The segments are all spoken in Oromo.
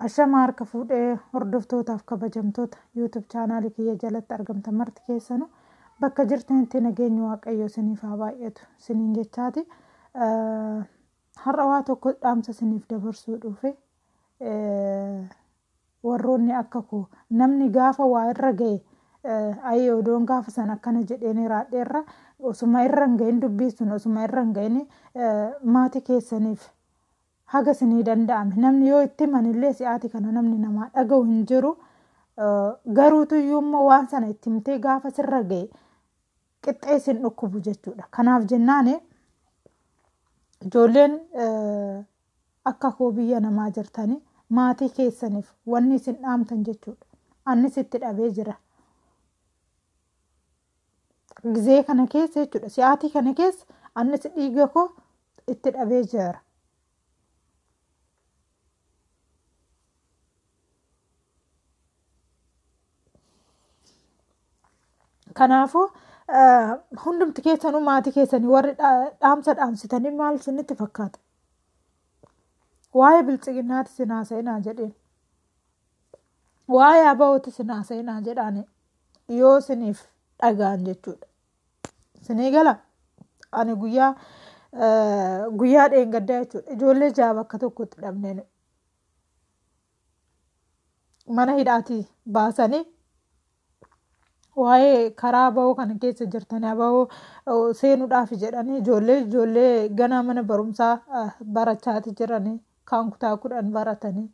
Ashama harka fuudhee hordoftootaaf kabajamtoota YouTube chaanaalii kiyya jalatti argamtan marti keessanuu bakka jirtanitti nageenyi Waaqayyoo isiniif haa baay'atu isiniin jechaati. Har'a waa tokko dhaamsa isiniif dabarsuu dhufe warroonni akka koo namni gaafa waa irra ga'e ayyoo odoon gaafa sana akkana jedheen raadheerra osuma irra hin ga'in dubbisun osuma irra hin ga'in maatii keessaniif haga isinii danda'ame namni yoo itti himanillee si'aati kana namni namaa dhaga'u hin jiru. Garuutu iyyuu waan sana itti himtee gaafa sirra ga'e qixxee isin dhukkubu jechuudha. Kanaaf jennaan ijoolleen akka koo biyya namaa jirtanii maatii keessaniif wanni isin dhaamtan jechuudha. Annis itti dhabee jira. Gizee kana keessa jechuudha. Si'aatii kana keessa annis dhiiga koo itti dhabee jira. Kanaafuu hundumti keessanuu maatii keessanii warri dhaamsa dhaamsitanii maal isinitti fakkaata? Waa'ee bilchiginnaati isin haasa'inaa jedheen. Waa'ee abaa'ooti isin haasa'inaa jedhaane yoo isiniif dhagaan jechuudha. Isinii gala ani guyyaa dheengaddaa jechuudha. Ijoollee ja'a bakka tokkotti dhabneen mana hidhaatii baasanii waa'ee karaa ba'uu kana keessa jirtanii aba'uu seenuudhaaf jedhanii ijoollee ganaa mana barumsaa barachaati jiranii kaan kutaa 10 baratanii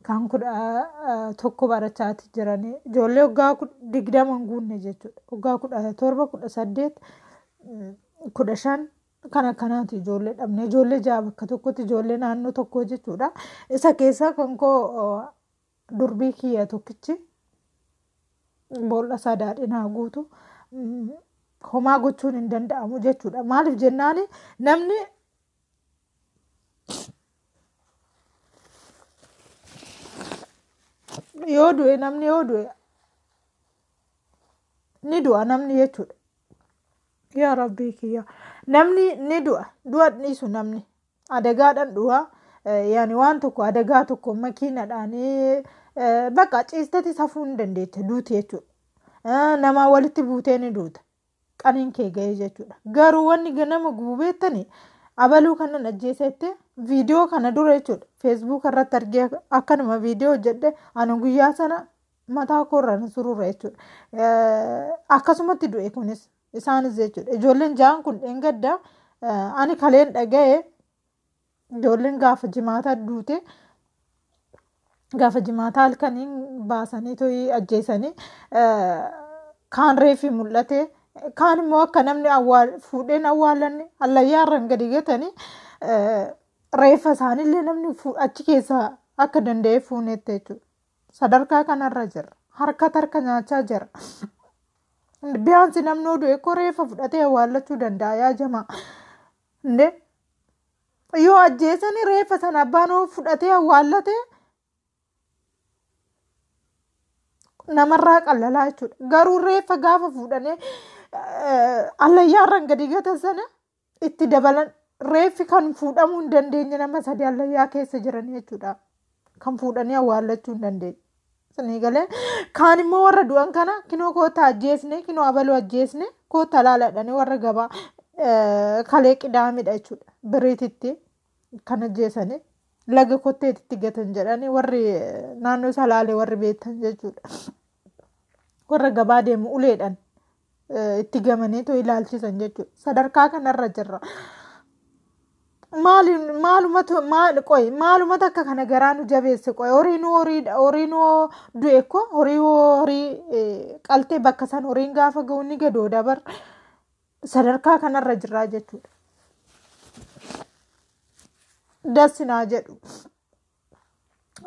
kaan 11 barachaati jiranii ijoollee waggaa 20 hin guunne jechuudha. Waggaa 17 18 15 kana kanaati ijoollee dhabne ijoollee ja'a bakka tokkotti ijoollee naannoo tokko jechuudha. Isa keessaa kan koo durbii kiyya tokkichi boolla sadaadhinaa guutu homaa gochuun hin danda'amu jechuudha. Maaliif jennaan namni yoo du'e ni du'a namni jechuudha. Yaa Rabbii kiyya namni ni du'a dhiisu namni adagaadhaan du'a yaani waan tokko adagaa tokko makiinadhaan bakka ciistati safuu hin dandeette duuti jechuudha. Nama walitti buutee ni duuta. Qaniin kee ga'ee jechuudha. Garuu wanni nama gubeettani abaluu kanan ajjeesette viidiyoo kana dura jechuudha. Facebook irratti argee akkanuma viidiyoo hojjedhe ani guyyaa sana mataa koorraan sururra jechuudha. Akkasumatti du'e kunis isaanis jechuudha. Ijoolleen ja'an kun dheengadda ani kaleen dhaga'e ijoolleen gaafa jimaataa duute. Gaafa jimaataa halkaniin baasanii to'ii ajjeesanii kaan reefi mul'ate kaan immoo akka namni fuudheen awwaalanne hallayyaarraan gadi gatanii reeffa isaaniillee namni achi keessaa akka danda'e fuunetti jechuudha. Sadarkaa kanarra jira. Harka nyaachaa jira. Biyaansi namni du'e koo reeffa fudhatee awwaallachuu danda'a yaa jamaa. Yoo ajjeesanii reeffa sana abbaan fudhatee awwaallate namarraa qallalaa jechuudha. Garuu reeffa gaafa fuudhanii hallayyaarraan gadi gatan sana itti dabalan reeffi kan fuudhamuu hin dandeenye nama 3 hallayyaa keessa jiran jechuudha. Kan fuudhanii awwaallachuu hin dandeenye. Isinii galee kaan immoo warra du'an kana kinoo koota ajjeesne kinoo abaluu ajjeesne koota laaladhanii warra gabaa kalee qidaamidha jechuudha. Biriititti kan ajjeesanii laga kotteetitti gatan jedhanii warri naannoo salaalee warri beektan jechuudha. Warra gabaa deemu uleedhaan itti gamanii too ilaalchisan jechuudha. Sadarkaa kanarra jirra. Maalumata akka kana garaa nu jabeesse qoy horiin du'e ko horii qaltee bakka san horiin gaafa ga'u ni gadoo dabar sadarkaa kanarra jirraa jechuudha. Dassinaa jedhu.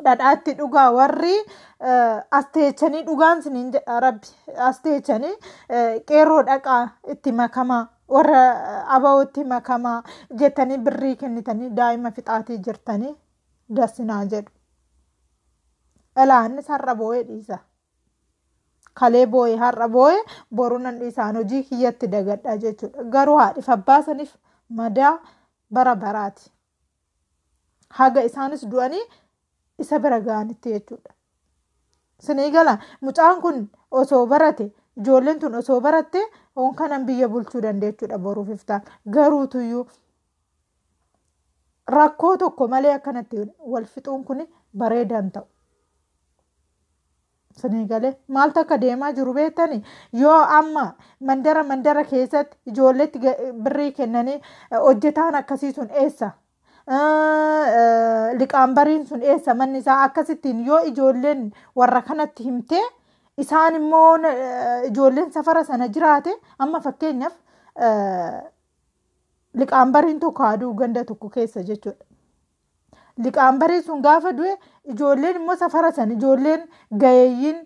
Dhadhaatti dhugaa warri asteechanii dhugaan siniin jedha Rabbi asteechanii qeerroo dhaqaa itti makamaa warra abaa'oo itti makamaa jettanii birrii kennitanii daa'ima fixaatii jirtanii dassinaa jedhu. Ilaannis har'a boo'ee dhiisa. Kalee boo'ee har'a boo'ee boru nan dhiisaan hojii kiyyatti dagadha jechuudha. Garuu haadhiif abbaasaniif madaa bara baraati. Haga isaanis du'anii isa bira ga'anitti jechuudha. Sinii gala mucaan kun osoo barate ijoolleen tun osoo baratte on kanan biyya bulchuu dandeechuudha boruuf iftaan. Garuutuyyuu rakkoo tokko malee akkanatti wal fixuun kun bareedan ta'u. Sinii galee maaltu akka deemaa jiru beektanii yoo amma mandara keessatti ijoolleetti birrii kennanii hojjetaan akkasii sun eessa? Liqaambariin sun eessa manni isaa akkasittiin yoo ijoolleen warra kanatti himtee isaan immoo ijoolleen safara sana jiraate amma fakkeenyaaf liqaambariin tokko aduu ganda tokko keessa jechuudha. Liqaambariin sun gaafa du'e ijoolleen immoo safara sana ijoolleen gayeeyyiin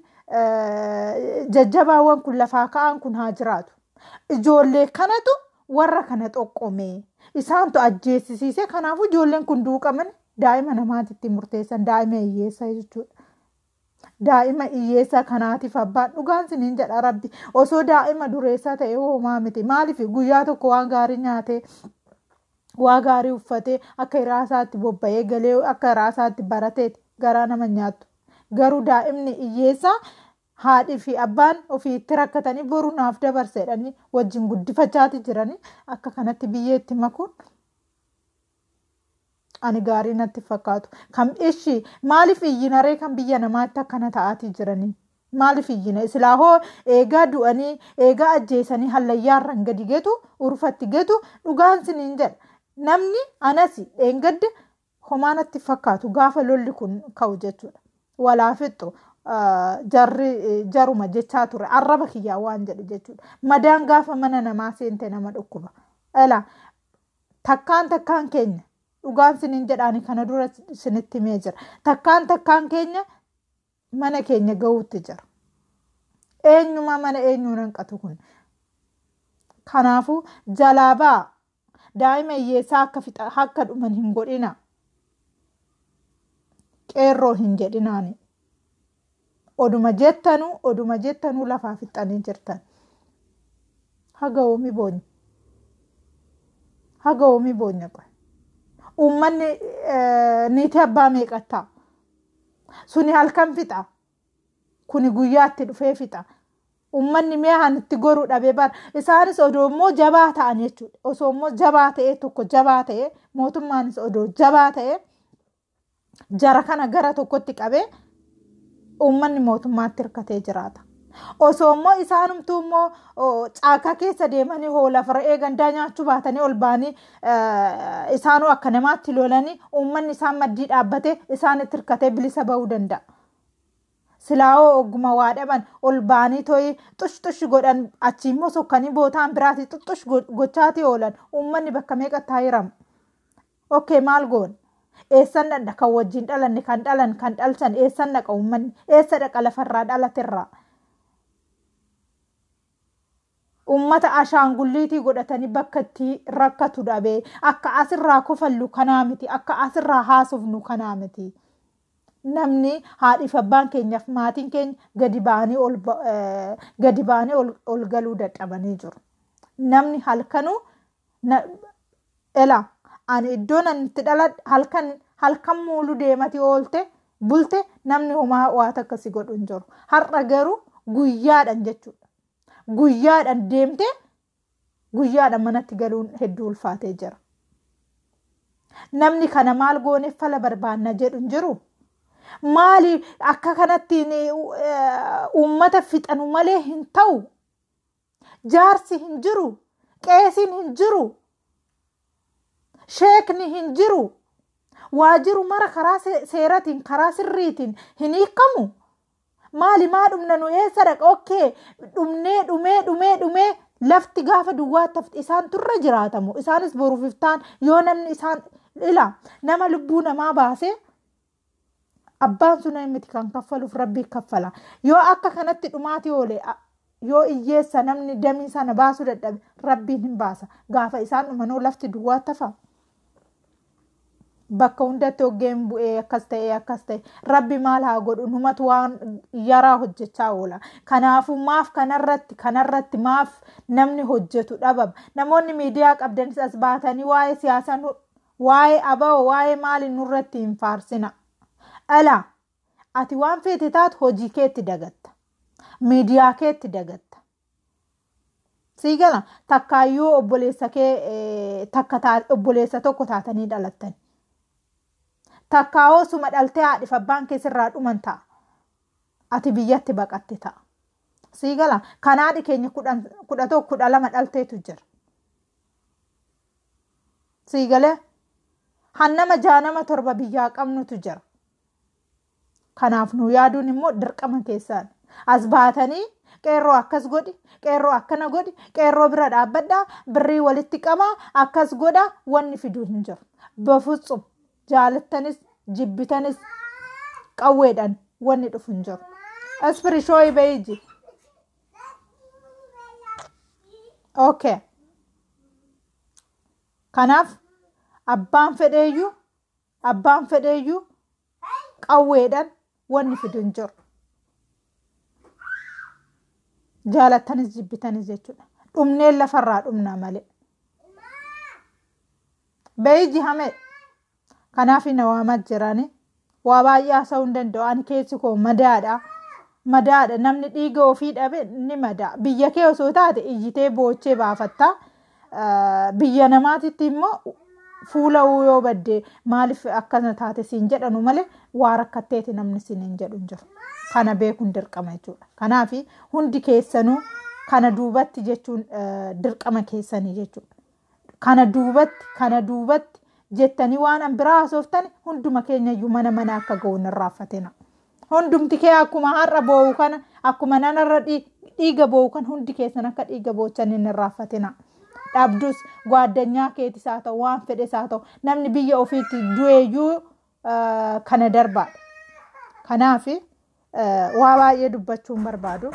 jajjabaawwan kun lafaa ka'an kun haa jiraatu. Ijoollee kanatu warra kana xoqqomee isaantu ajjeesisiise kanaafuu ijoolleen kun duuqaman daa'ima namaatitti murteessan daa'ima hiyyeessa jechuudha. Daa'ima hiyyeessa kanaatiif abbaan dhugaan siniin jedha rabbi osoo daa'ima dureessaa ta'e hoomaa miti maaliif guyyaa tokko waan gaarii nyaatee waa gaarii uffatee akka iraasaatti bobba'ee galee akka iraasaatti barateeti garaa nama nyaattu. Garuu daa'imni hiyyeessa haadhii fi abbaan ofiitti rakkatanii boru naaf dabarseedhanii wajjin guddifachaati jiranii akka kanatti biyyeetti makuun ani gaarii natti fakkaatu. Kam ishii maaliif iyyinaree kan biyya namaatti akkana ta'aatii jiranii? Maaliif iyyina? Islaahoo eegaa du'anii eegaa ajjeesanii hallayyaarran gadi geetu urfatti geetu dhugaan siniin jedha. Namni anasi dheengadde homaa natti fakkaatu gaafa lolli kun ka'u jechuudha. Walaa fixxu jaruma jechaa ture arraba kiyyaa waan jedhu jechuudha. Madaan gaafa mana namaa seente nama dhukkuba. Ela takkaan keenya dhugaan siniin jedhaani kana dura sinitti himee jira. Takkaan keenya mana keenya ga'uutti jira. Eenyuma mana eenyuu hanqatu kun. Kanaafuu jalaabaa daa'ima hiyyeessaa akka dhuman hin godhina. Qeerroo hin jedhinaani. Oduma jettanuu lafaa fixanii jirtan. Haga oomii boonya qoy. Uummanni niitii abbaa meeqattaa? Suni halkan fixa. Kuni guyyaatti dhufee fixa. Uummanni meehaan itti goruu dhabee bara. Isaanis odoo immoo jabaa ta'an jechuudha. Osoo immoo jabaa ta'ee tokko jabaa ta'ee mootummaanis odoo jabaa ta'ee jara kana gara tokkotti qabee uummanni mootummaatti hirkatee jiraata. Osoo immoo isaanumtuu immoo caaka keessa deemanii hoola fara'ee gandaa nyaachuu baatanii ol baanii isaanuu akka namaatti lolanii uummanni isaan maddii dhaabbatee isaanitti hirkatee bilisa bahuu danda'a. Silaawoo ogguma waa dhaban ol baanii tooyi xush godhan achi immoo sokkanii bootaan biraati xush gochaati oolan uummanni bakka meeqatti hiramu. Okay maal goon? Eessan dhadha kan wajjin dhalanne kan dhalchan eessan dhaqa uummanni eessa dhaqa lafarraa dhalaterraa. Uummata ashaangulliitii godhatanii bakka itti rakkatu dhabee akka asirraa kofallu kanaa miti akka asirraa haasofnu kanaa miti. Namni haadhiif abbaan keenyaaf maatiin keenya gadi ba'anii ol galuu dadhabanii jiru. Namni halkanuu ani iddoon itti dhaladhe halkan muuluu deemati oolte bulte namni homaa waan akkasii godhu hin jiru. Har'a garuu guyyaadhaan jechuudha. Guyyaadhaan deemte guyyaadhaan manatti galuun hedduu ulfaatee jira. Namni kana maal gooneef fala barbaanna jedhu hin jiru. Maali akka kanatti uummata fixanu malee hin ta'u. Jaarsi hin jiru. Qeesiin hin jiru. Sheekni hin jiru. Waajiru mara karaa seeratiin karaa sirriitiin hin hiikamu. Maali maa dhumna nu eessa dhaqa? Okay dhumee lafti gaafa duwwaatti isaan turre jiraatamu. Isaanis boruuf iftaan yoo namni isaan nama lubbuu namaa baasee abbaan sun miti kan kaffaluuf rabbii kaffala. Yoo akka kanatti dhumaati oole yoo iyyeessa namni damii sana baasuu dadhabe rabbiin hin baasa. Gaafa isaan dhumanoo lafti duwwaatti hafa. Bakka hundatti oggeen bu'ee akkas ta'e rabbi maal haa godhu numatu waan yaraa hojjechaa oola. Kanaafuu maaf kanarratti maaf namni hojjetu dhababa. Namoonni miidiyaa qabdanis as baatanii waa'ee siyaasaa waa'ee aba'oo waa'ee maali nurratti hin faarsina. Ala ati waan feete taatu hojii keetti dagatta. Miidiyaa keetti dagatta. Siigala takkaayyuu obboleessa kee obboleessa tokko taatanii dhalattan. Takkaawoo suma dhaltee haadhiif abbaan keessirraa dhuman ta'a. Ati biyyatti baqatte ta'a. Siigala kanaadhi keenya 11 12 dhalteetu jira. Siigale hannama jaanama 7 biyyaa qabnutu jira. Kanaaf nu yaaduun immoo dirqama keessaan as baatanii qeerroo akkas godhi, qeerroo akkana godhi, qeerroo bira dhaabbadhaa, birrii walitti qamaa, akkas godha wanni fiduu hin jiru. Bafutsum jaalattanis jibbitanis qawweedhaan wanni dhufu hin jiru. Aspirishooyi beeyji. Okay. Kanaaf abbaan fedheeyyuu qawweedhaan wanni fiduu hin jiru. Jaalattanis jibbitanis jechuudha. Dhumneen lafarraa dhumnaa malee. Beeyji hamee. Kanaaf na waamaa jirani. Waa baay'ee haasa'uu hin danda'u. Ani keessi koo madaadha. Madaadha. Namni dhiiga ofii dhabe ni madaa. Biyya kee osoo taate iyyitee boochee baafattaa. Biyya namaatitti immoo fuula yoo badde maaliif akkana taate siin jedhanu malee waa rakkatteeti namni siin hin jedhu hin jiru. Kana beekuun dirqama jechuudha. Kanaaf hundi keessanuu kana duubatti jechuun dirqama keessanii jechuudha. Kana duubatti jettanii waan an biraa haasoftani hunduma keenya iyyuu mana akka ga'uun irraaffatina. Hundumti kee akkuma har'a boo'u kana akkuma nanarra dhiiga boo'u kan hundi keessan akka dhiiga boochan hin irraaffatina. Dhabdus gwaaddanyaa keetis haa ta'u waan fedhes haa ta'u namni biyya ofiitti du'eeyyuu kana darbaadha. Kanaaf waa baay'ee dubbachuun barbaadu.